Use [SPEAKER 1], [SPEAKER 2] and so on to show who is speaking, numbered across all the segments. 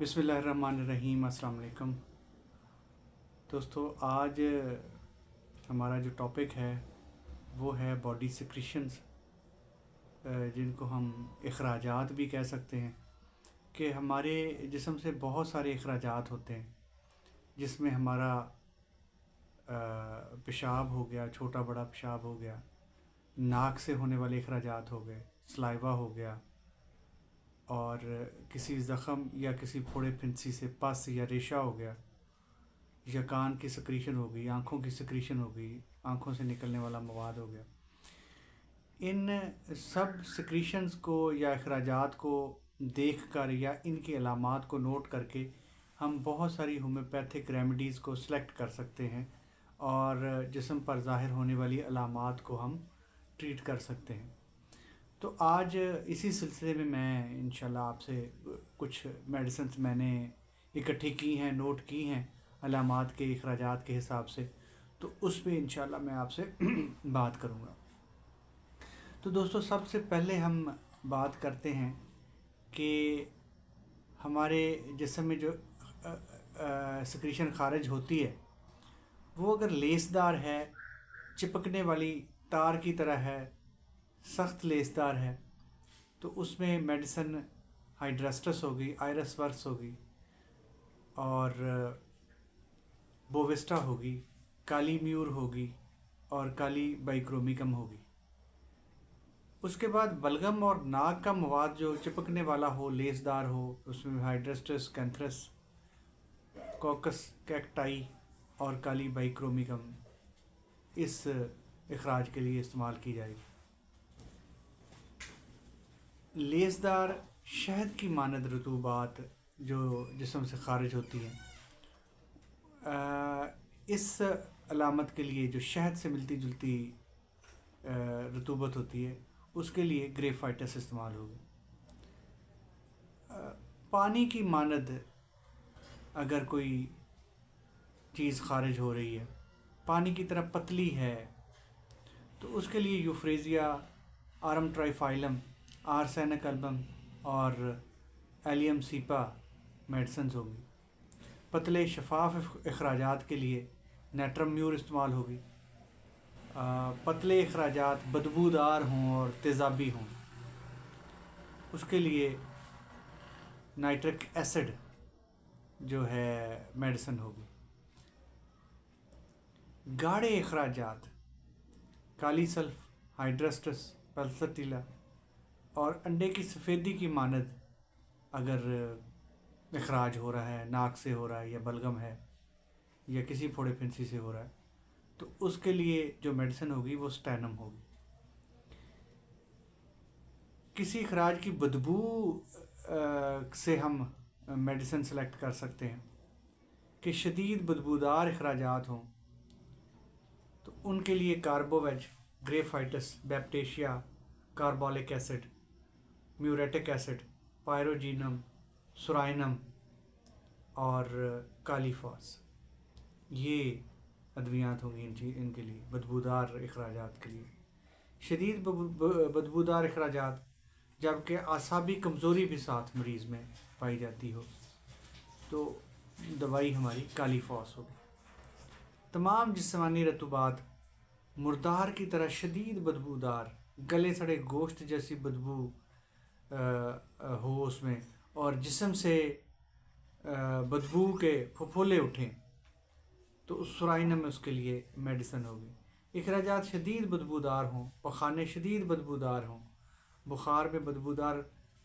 [SPEAKER 1] بسم اللہ الرحمن الرحیم۔ السلام علیکم دوستو، آج ہمارا جو ٹاپک ہے وہ ہے باڈی سیکریشنز، جن کو ہم اخراجات بھی کہہ سکتے ہیں کہ ہمارے جسم سے بہت سارے اخراجات ہوتے ہیں، جس میں ہمارا پیشاب ہو گیا، چھوٹا بڑا پیشاب ہو گیا، ناک سے ہونے والے اخراجات ہو گئے، سلائیوا ہو گیا، اور کسی زخم یا کسی پھوڑے پھنسی سے پس یا ریشہ ہو گیا، یا کان کی سکریشن ہو گئی، آنکھوں کی سکریشن ہو گئی، آنکھوں سے نکلنے والا مواد ہو گیا۔ ان سب سکریشنز کو یا اخراجات کو دیکھ کر یا ان کی علامات کو نوٹ کر کے ہم بہت ساری ہومیوپیتھک ریمیڈیز کو سلیکٹ کر سکتے ہیں اور جسم پر ظاہر ہونے والی علامات کو ہم ٹریٹ کر سکتے ہیں۔ تو آج اسی سلسلے میں انشاءاللہ آپ سے کچھ میڈیسنز میں نے اکٹھی کی ہیں، نوٹ کی ہیں علامات کے اخراجات کے حساب سے، تو اس پہ انشاءاللہ میں آپ سے بات کروں گا۔ تو دوستو، سب سے پہلے ہم بات کرتے ہیں کہ ہمارے جسم میں جو سکریشن خارج ہوتی ہے وہ اگر لیسدار ہے، چپکنے والی تار کی طرح ہے، سخت لیسدار ہے، تو اس میں میڈیسن ہائیڈرسٹس ہوگی، آئرس ورس ہوگی، اور بووسٹا ہوگی، کالی میور ہوگی، اور کالی بائیکرومیکم ہوگی۔ اس کے بعد بلغم اور ناک کا مواد جو چپکنے والا ہو، لیسدار ہو، اس میں ہائیڈرسٹس، کینتھرس، کوکس کیکٹائی اور کالی بائیکرومیکم اس اخراج کے لیے استعمال کی جائے گی۔ لیسدار شہد کی مانند رطوبات جو جسم سے خارج ہوتی ہیں، اس علامت کے لیے جو شہد سے ملتی جلتی رطوبت ہوتی ہے، اس کے لیے گریفائٹس استعمال ہوگی۔ پانی کی مانند اگر کوئی چیز خارج ہو رہی ہے، پانی کی طرح پتلی ہے، تو اس کے لیے یوفریزیا، آرم ٹرائیفائلم، آرسینک البم اور ایلیم سیپا میڈیسنز ہوگی۔ پتلے شفاف اخراجات کے لیے نیٹرم میور استعمال ہوگی۔ پتلے اخراجات بدبودار ہوں اور تیزابی ہوں، اس کے لیے نائٹرک ایسڈ جو ہے میڈیسن ہوگی۔ گاڑھے اخراجات کالی سلف، ہائیڈرسٹس، پلسٹیلا اور انڈے کی سفیدی کی مانند اگر اخراج ہو رہا ہے، ناک سے ہو رہا ہے یا بلغم ہے یا کسی پھوڑے پھنسی سے ہو رہا ہے، تو اس کے لیے جو میڈیسن ہوگی وہ سٹینم ہوگی۔ کسی اخراج کی بدبو سے ہم میڈیسن سلیکٹ کر سکتے ہیں کہ شدید بدبودار اخراجات ہوں تو ان کے لیے کاربوویج، گریفائٹس، بیپٹیشیا، کاربولک ایسڈ، میوریٹک ایسڈ، پائروجینم، سورائنم اور کالیفاس، یہ ادویات ہوں گی ان کے لیے بدبودار اخراجات کے لیے۔ شدید بدبودار اخراجات جبکہ اعصابی کمزوری بھی ساتھ مریض میں پائی جاتی ہو تو دوائی ہماری کالیفاس ہوگی۔ تمام جسمانی رطوبات مردار کی طرح شدید بدبودار، گلے سڑے گوشت جیسی بدبو ہو اس میں، اور جسم سے بدبو کے پھپھولے اٹھیں، تو اس سرائنم میں اس کے لیے میڈیسن ہوگی۔ اخراجات شدید بدبودار ہوں، پخانے شدید بدبودار ہوں، بخار میں بدبودار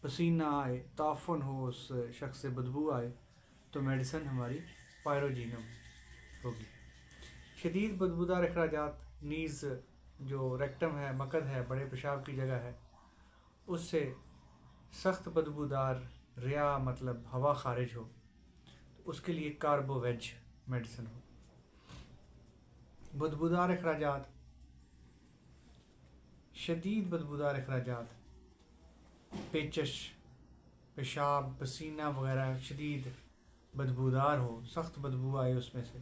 [SPEAKER 1] پسینہ آئے، تعفن ہو، اس شخص سے بدبو آئے، تو میڈیسن ہماری پائروجینم ہوگی۔ شدید بدبودار اخراجات نیز جو ریکٹم ہے، مقد ہے، بڑے پیشاب کی جگہ ہے، اس سے سخت بدبودار ریا مطلب ہوا خارج ہو، تو اس کے لیے کاربوویج میڈیسن ہو۔ بدبودار اخراجات، شدید بدبودار اخراجات، پیچش، پیشاب، پسینہ وغیرہ شدید بدبودار ہو، سخت بدبو آئے اس میں سے،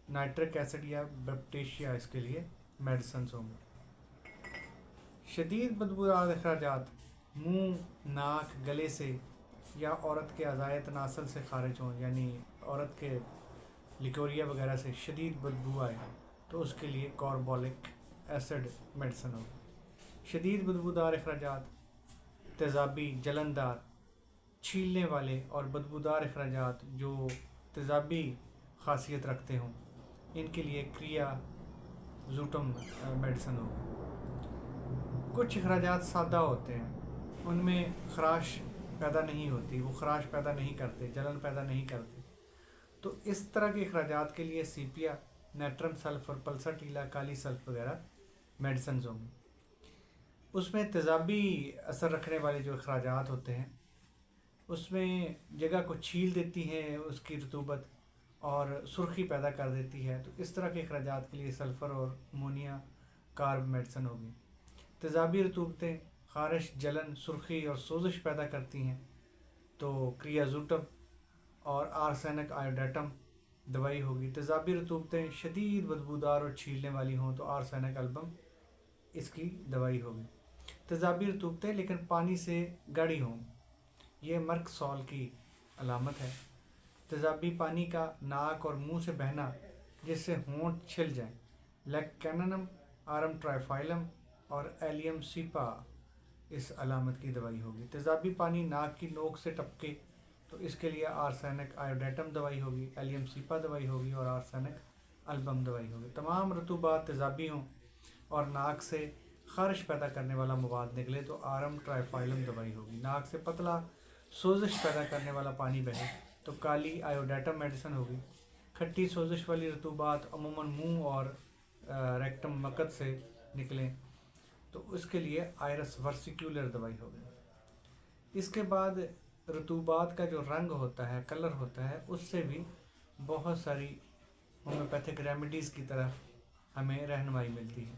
[SPEAKER 1] نائٹرک ایسڈ یا بیپٹیشیا اس کے لیے میڈیسنز ہوں گے۔ شدید بدبودار اخراجات منہ، ناک، گلے سے یا عورت کے اعضائے تناسل سے خارج ہوں، یعنی عورت کے لیکوریا وغیرہ سے شدید بدبو آئے، تو اس کے لیے کاربولک ایسڈ میڈیسن ہوگی۔ شدید بدبودار اخراجات، تیزابی، جلندار، چھیلنے والے اور بدبودار اخراجات جو تیزابی خاصیت رکھتے ہوں، ان کے لیے کریا زوٹم میڈیسن ہوگی۔ کچھ اخراجات سادہ ہوتے ہیں، ان میں خراش پیدا نہیں ہوتی، وہ خراش پیدا نہیں کرتے، جلن پیدا نہیں کرتے، تو اس طرح کے اخراجات کے لیے سیپیا، نیٹرم سلفر، پلساٹیلا، کالی سلف وغیرہ میڈیسنز ہوں گی۔ اس میں تیزابی اثر رکھنے والے جو اخراجات ہوتے ہیں، اس میں جگہ کو چھیل دیتی ہیں اس کی رطوبت اور سرخی پیدا کر دیتی ہے، تو اس طرح کے اخراجات کے لیے سلفر اور امونیا کارب میڈیسن ہوگی۔ تیزابی رطوبتیں خارش، جلن، سرخی اور سوزش پیدا کرتی ہیں، تو کریازوٹم اور آرسینک آیوڈیٹم دوائی ہوگی۔ تیزابی رطوبتیں شدید بدبودار اور چھیلنے والی ہوں، تو آرسینک البم اس کی دوائی ہوگی۔ تیزابی رطوبتیں لیکن پانی سے گاڑھی ہوں، یہ مرک سال کی علامت ہے۔ تیزابی پانی کا ناک اور منہ سے بہنا جس سے ہونٹ چھل جائیں، لیکیننم، آرم ٹرائفائلم اور ایلیم سیپا اس علامت کی دوائی ہوگی۔ تیزابی پانی ناک کی نوک سے ٹپکے، تو اس کے لیے آرسینک آیوڈیٹم دوائی ہوگی، ایلیم سیپا دوائی ہوگی اور آرسینک البم دوائی ہوگی۔ تمام رطوبات تیزابی ہوں اور ناک سے خارش پیدا کرنے والا مواد نکلے، تو آرم ٹرائفائلم دوائی ہوگی۔ ناک سے پتلا سوزش پیدا کرنے والا پانی بہے، تو کالی آیوڈیٹم میڈیسن ہوگی۔ کھٹی سوزش والی رطوبات عموماً منہ اور ریکٹم مقد سے نکلیں، تو اس کے لیے آئرس ورسیکولر دوائی ہوگی۔ اس کے بعد رطوبات کا جو رنگ ہوتا ہے، کلر ہوتا ہے، اس سے بھی بہت ساری ہومیوپیتھک ریمیڈیز کی طرف ہمیں رہنمائی ملتی ہے۔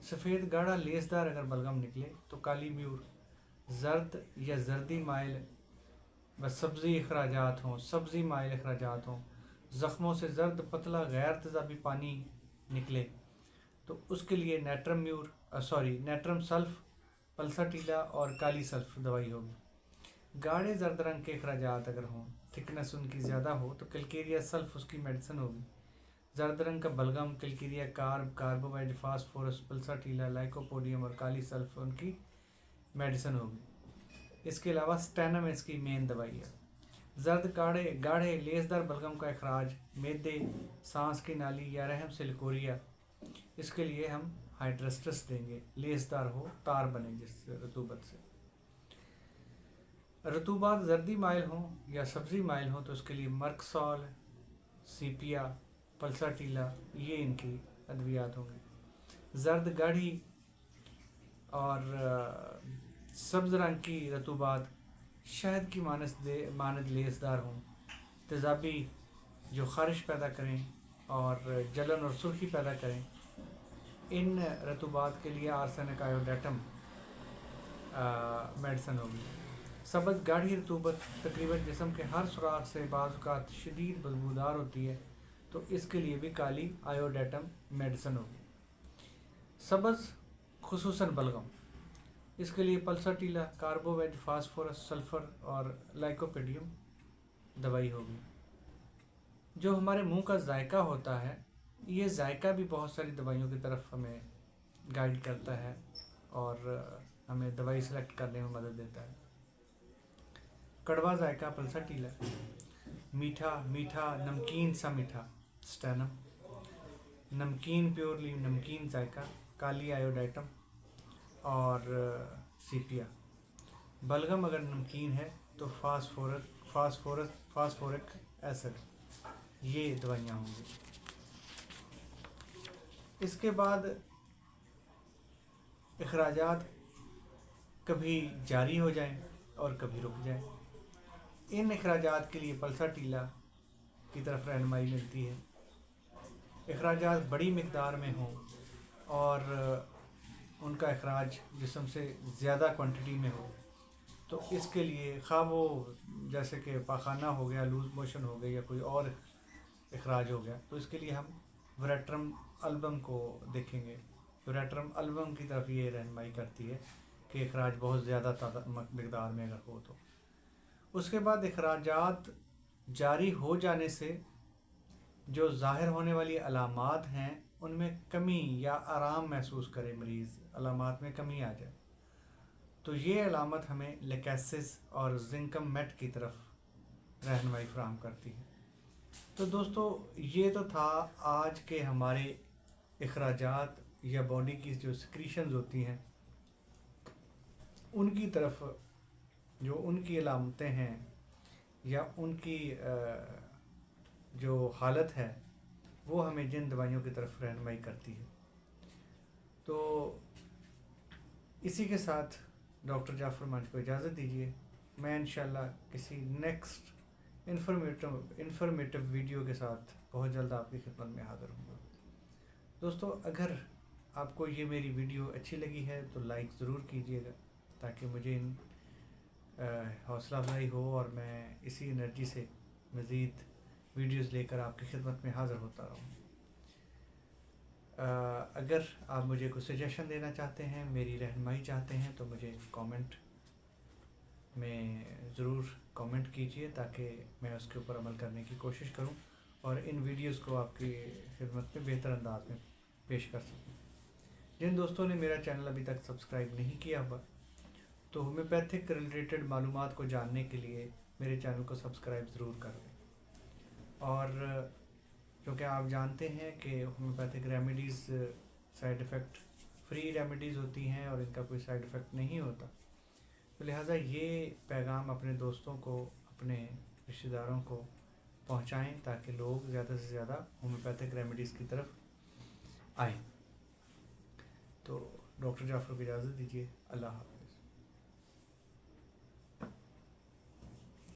[SPEAKER 1] سفید گاڑھا لیسدار اگر بلغم نکلے، تو کالی میور، زرد یا زردی مائل و سبزی اخراجات ہوں، سبزی مائل اخراجات ہوں، زخموں سے زرد پتلا غیر تیزابی پانی نکلے، تو اس کے لیے نیٹرم سلف، پلساٹیلا اور کالی سلف دوائی ہوگی۔ گاڑھے زرد رنگ کے اخراجات اگر ہوں، تھکنس ان کی زیادہ ہو، تو کلکیریا سلف اس کی میڈیسن ہوگی۔ زرد رنگ کا بلغم، کلکیریا کارب، کاربویڈ، فاسفورس، پلساٹیلا، لائکوپوڈیم اور کالی سلف ان کی میڈیسن ہوگی۔ اس کے علاوہ سٹینم اس کی مین دوائی ہے۔ زرد گاڑھے لیسدار بلغم کا اخراج معدے، سانس کی نالی یا رحم سے لیکوریا، اس کے لیے ہم ہائیڈرسٹس دیں گے، لیسدار ہو، تار بنے جس رطوبت سے۔ رطوبات زردی مائل ہوں یا سبزی مائل ہوں، تو اس کے لیے مرکسال، سیپیا، پلساٹیلا، یہ ان کی ادویات ہوں گی۔ زرد گاڑھی اور سبز رنگ کی رطوبات شہد کی مانند لیسدار ہوں، تیزابی جو خارش پیدا کریں اور جلن اور سرخی پیدا کریں، ان رطوبات کے لیے آرسینک آیوڈیٹم میڈیسن ہوگی۔ سبز گاڑھی رطوبت تقریباً جسم کے ہر سوراخ سے بعض اوقات شدید بدبودار ہوتی ہے، تو اس کے لیے بھی کالی آیوڈیٹم میڈیسن ہوگی۔ سبز خصوصاً بلغم، اس کے لیے پلساٹیلا، کاربویڈ، فاسفورس، سلفر اور لائکوپیڈیم دوائی ہوگی۔ جو ہمارے منہ کا ذائقہ ہوتا ہے، یہ ذائقہ بھی بہت ساری دوائیوں کی طرف ہمیں گائیڈ کرتا ہے اور ہمیں دوائی سلیکٹ کرنے میں مدد دیتا ہے۔ کڑوا ذائقہ پلساٹیلا، میٹھا نمکین سا میٹھا سٹینم، نمکین پیورلی نمکین ذائقہ کالی آیوڈیٹم اور سیپیا۔ بلغم اگر نمکین ہے تو فاسفورک ایسڈ، یہ دوائیاں ہوں گی۔ اس کے بعد اخراجات کبھی جاری ہو جائیں اور کبھی رک جائیں، ان اخراجات کے لیے پلساٹیلا کی طرف رہنمائی ملتی ہے۔ اخراجات بڑی مقدار میں ہوں اور ان کا اخراج جسم سے زیادہ کوانٹٹی میں ہو، تو اس کے لیے خواہ وہ جیسے کہ پاخانہ ہو گیا، لوز موشن ہو گئی یا کوئی اور اخراج ہو گیا، تو اس کے لیے ہم وریٹرم البم کو دیکھیں گے۔ وریٹرم البم کی طرف یہ رہنمائی کرتی ہے کہ اخراج بہت زیادہ مقدار میں اگر ہو تو اس کے بعد اخراجات جاری ہو جانے سے جو ظاہر ہونے والی علامات ہیں ان میں کمی یا آرام محسوس کرے مریض، علامات میں کمی آ جائے، تو یہ علامت ہمیں لیکیسس اور زنکم میٹ کی طرف رہنمائی فراہم کرتی ہے۔ تو دوستو یہ تو تھا آج کے ہمارے اخراجات یا باڈی کی جو سکریشنز ہوتی ہیں ان کی طرف، جو ان کی علامتیں ہیں یا ان کی جو حالت ہے وہ ہمیں جن دوائیوں کی طرف رہنمائی کرتی ہے۔ تو اسی کے ساتھ ڈاکٹر جعفر منج کو اجازت دیجیے، میں انشاءاللہ کسی نیکسٹ انفارمیٹیو ویڈیو کے ساتھ بہت جلد آپ کی خدمت میں حاضر ہوں گا۔ دوستو اگر آپ کو یہ میری ویڈیو اچھی لگی ہے تو لائک ضرور کیجیے گا تاکہ مجھے حوصلہ افزائی ہو اور میں اسی انرجی سے مزید ویڈیوز لے کر آپ کی خدمت میں حاضر ہوتا رہوں۔ اگر آپ مجھے کوئی سجیشن دینا چاہتے ہیں، میری رہنمائی چاہتے ہیں، تو مجھے کامنٹ میں ضرور کامنٹ کیجیے تاکہ میں اس کے اوپر عمل کرنے کی کوشش کروں اور ان ویڈیوز کو آپ کی خدمت میں بہتر انداز میں پیش کر سکوں۔ جن دوستوں نے میرا چینل ابھی تک سبسکرائب نہیں کیا ہوا تو ہومیوپیتھک ریلیٹڈ معلومات کو جاننے کے لیے میرے چینل کو سبسکرائب ضرور کر لیں۔ اور کیونکہ آپ جانتے ہیں کہ homeopathic remedies side effect free remedies ہوتی ہیں اور ان کا کوئی سائیڈ ایفیکٹ نہیں ہوتا، تو لہٰذا یہ پیغام اپنے دوستوں کو، اپنے رشتہ داروں کو پہنچائیں تاکہ لوگ زیادہ سے زیادہ ہومیوپیتھک ریمیڈیز کی طرف آئیں۔ تو ڈاکٹر جعفر کو اجازت دیجیے، اللہ حافظ۔